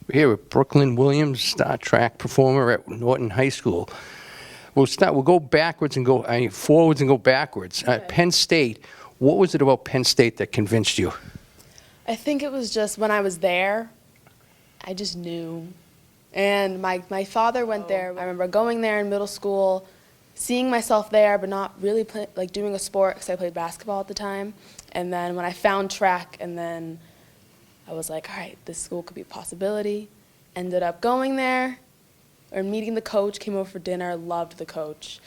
We're here with Brooke-Lynn Williams, star track performer at Norton High School. We'll go backwards and forwards and go backwards. Okay. Penn State, what was it about Penn State that convinced you? I think it was just when I was there, I just knew. And my father went there. I remember going there in middle school, seeing myself there, but not really doing a sport because I played basketball at the time. And then when I found track, and then I was like, all right, this school could be a possibility. Ended up going there or meeting the coach, came over for dinner, loved the coach.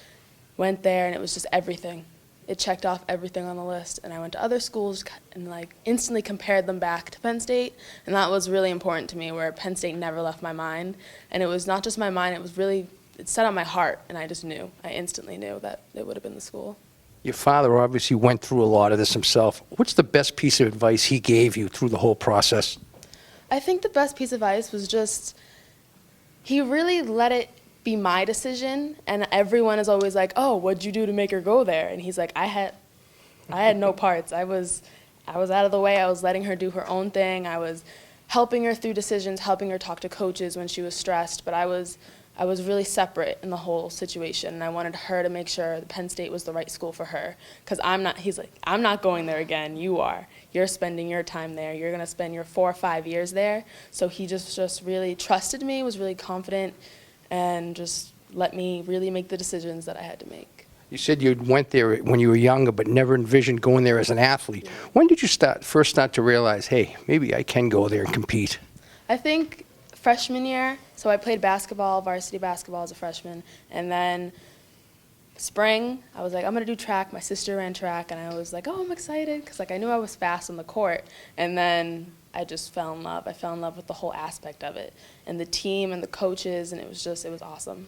Went there, and it was just everything. It checked off everything on the list, and I went to other schools and instantly compared them back to Penn State, and that was really important to me, where Penn State never left my mind. And it was not just my mind, it set on my heart, and I just knew. I instantly knew that it would have been the school. Your father obviously went through a lot of this himself. What's the best piece of advice he gave you through the whole process? I think the best piece of advice was just, he really let it be my decision, and everyone is always like, oh, what'd you do to make her go there? And he's like, I had no parts. I was out of the way. I was letting her do her own thing. I was helping her through decisions, helping her talk to coaches when she was stressed, but I was really separate in the whole situation, and I wanted her to make sure that Penn State was the right school for her, because he's like, I'm not going there again, you are. You're spending your time there. You're gonna spend your 4 or 5 years there. So he just really trusted me, was really confident, and just let me really make the decisions that I had to make. You said you went there when you were younger, but never envisioned going there as an athlete. When did you first start to realize, hey, maybe I can go there and compete? I think freshman year, so I played basketball, varsity basketball as a freshman, and then spring, I was like, I'm gonna do track. My sister ran track, and I was like, oh, I'm excited, because I knew I was fast on the court, and then I just fell in love. I fell in love with the whole aspect of it, and the team and the coaches, and it was awesome.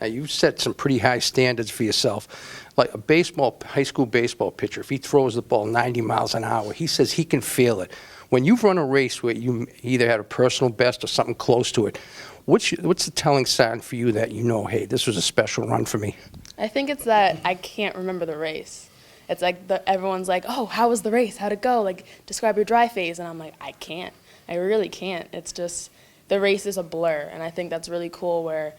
Now, you set some pretty high standards for yourself. Like a high school baseball pitcher, if he throws the ball 90 miles an hour, he says he can feel it. When you've run a race where you either had a personal best or something close to it, what's the telling sign for you that you know, hey, this was a special run for me? I think it's that I can't remember the race. It's like everyone's like, oh, how was the race? How'd it go? Like, describe your dry phase. And I'm like, I can't. I really can't. It's just, the race is a blur. And I think that's really cool where,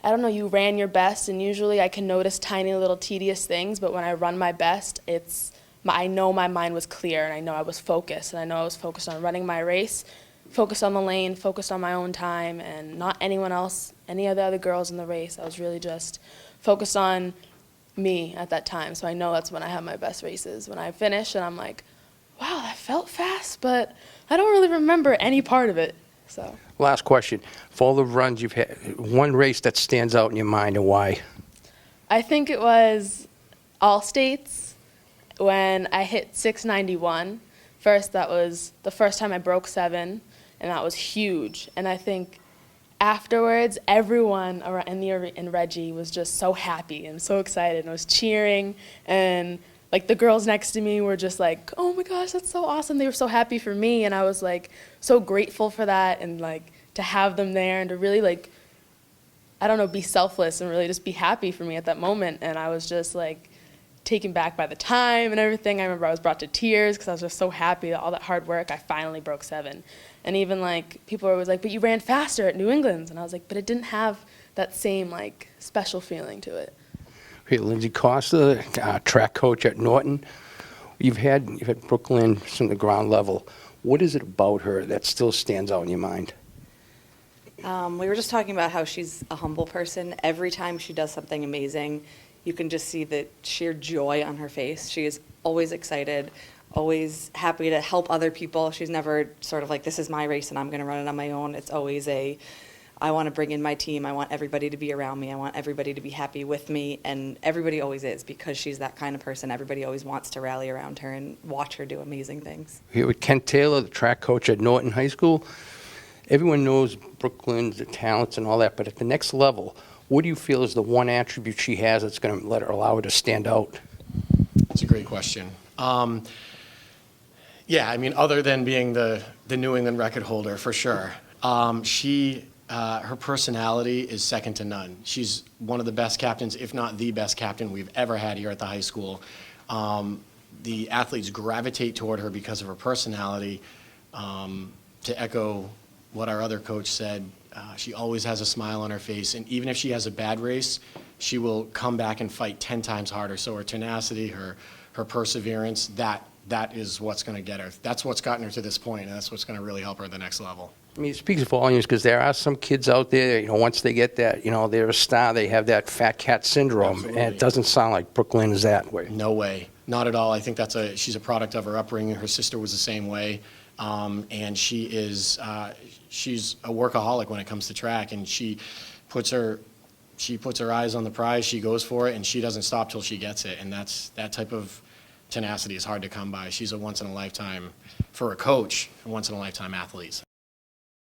I don't know, you ran your best, and usually I can notice tiny little tedious things, but when I run my best, I know my mind was clear, and I know I was focused, and I know I was focused on running my race, focused on the lane, focused on my own time, and not anyone else, any of the other girls in the race. I was really just focused on me at that time, so I know that's when I have my best races. When I finish, and I'm like, wow, that felt fast, but I don't really remember any part of it. So. Last question. For all the runs you've had, one race that stands out in your mind, and why? I think it was All States when I hit 691. First, that was the first time I broke 7, and that was huge. And I think afterwards, everyone in Reggie was just so happy and so excited and was cheering, and like the girls next to me were just like, oh my gosh, that's so awesome. They were so happy for me, and I was like so grateful for that, and like to have them there and to really like, I don't know, be selfless and really just be happy for me at that moment. And I was just like taken back by the time and everything. I remember I was brought to tears because I was just so happy that all that hard work, I finally broke 7. And even like people were always like, but you ran faster at New England's. And I was like, but it didn't have that same like special feeling to it. Hey, Lindsay Costa, track coach at Norton. You've had Brooke-Lynn from the ground level. What is it about her that still stands out in your mind? We were just talking about how she's a humble person. Every time she does something amazing, you can just see the sheer joy on her face. She is always excited, always happy to help other people. She's never sort of like, this is my race and I'm going to run it on my own. It's always I want to bring in my team. I want everybody to be around me. I want everybody to be happy with me. And everybody always is, because she's that kind of person. Everybody always wants to rally around her and watch her do amazing things. Here with Kent Taylor, the track coach at Norton High School. Everyone knows Brooke-Lynn's the talents and all that, but at the next level, what do you feel is the one attribute she has that's going to allow her to stand out? That's a great question. Yeah, I mean, other than being the New England record holder, for sure. Her personality is second to none. She's one of the best captains, if not the best captain we've ever had here at the high school. The athletes gravitate toward her because of her personality. To echo what our other coach said. She always has a smile on her face, and even if she has a bad race, she will come back and fight 10 times harder. So her tenacity, her perseverance, that is what's going to get her. That's what's gotten her to this point, and that's what's going to really help her at the next level. I mean, it speaks volumes because there are some kids out there, once they get that, they're a star, they have that fat cat syndrome. Absolutely. And it doesn't sound like Brooke-Lynn is that way. No way, not at all. I think she's a product of her upbringing. Her sister was the same way, and she's a workaholic when it comes to track, and she puts her eyes on the prize. She goes for it, and she doesn't stop till she gets it. And that type of tenacity is hard to come by. She's a once in a lifetime, for a coach, a once in a lifetime athlete.